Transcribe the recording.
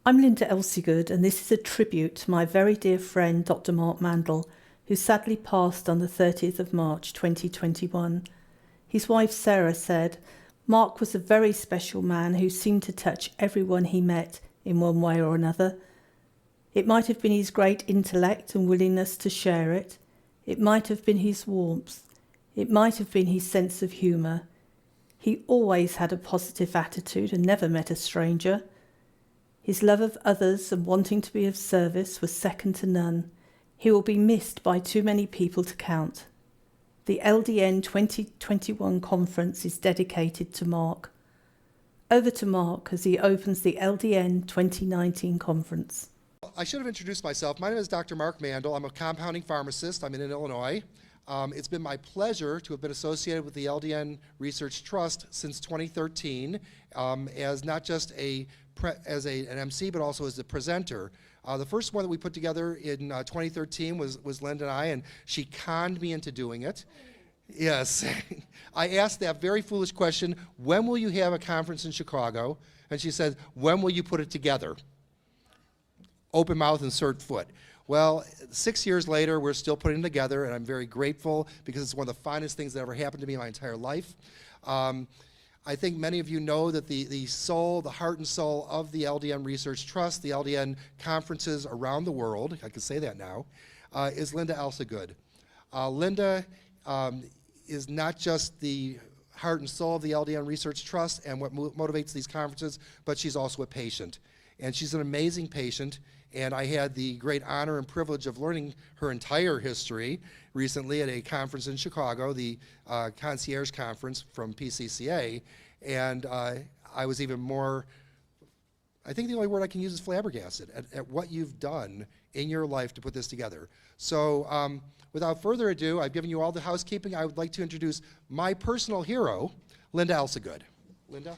I'm Linda Elsegood, and this is a tribute to my very dear friend Dr Mark Mandel, who sadly passed on the 30th of March 2021. His wife Sarah said, "Mark was a very special man who seemed to touch everyone he met in one way or another. It might have been his great intellect and willingness to share it. It might have been his warmth. It might have been his sense of humour. He always had a positive attitude and never met a stranger. His love of others and wanting to be of service was second to none. He will be missed by too many people to count." The LDN 2021 conference is dedicated to Mark. Over to Mark as he opens the LDN 2019 conference. I should have introduced myself. My name is Dr. Mark Mandel. I'm a compounding pharmacist. I'm in Illinois. It's been my pleasure to have been associated with the LDN Research Trust since 2013 as not just an MC, but also as a presenter. The first one that we put together in 2013 was Linda and I, and she conned me into doing it. Yes. I asked that very foolish question, when will you have a conference in Chicago? And she said, when will you put it together? Open mouth, insert foot. Well, 6 years later, we're still putting it together, and I'm very grateful because it's one of the finest things that ever happened to me in my entire life. I think many of you know that the soul, the heart and soul of the LDN Research Trust, the LDN conferences around the world, I can say that now, is Linda Elsegood. Linda is not just the heart and soul of the LDN Research Trust and what motivates these conferences, but she's also a patient. And she's an amazing patient, and I had the great honor and privilege of learning her entire history recently at a conference in Chicago, the Concierge Conference from PCCA, and I was even more, I think the only word I can use is flabbergasted at what you've done in your life to put this together. So without further ado, I've given you all the housekeeping. I would like to introduce my personal hero, Linda Elsegood. Linda?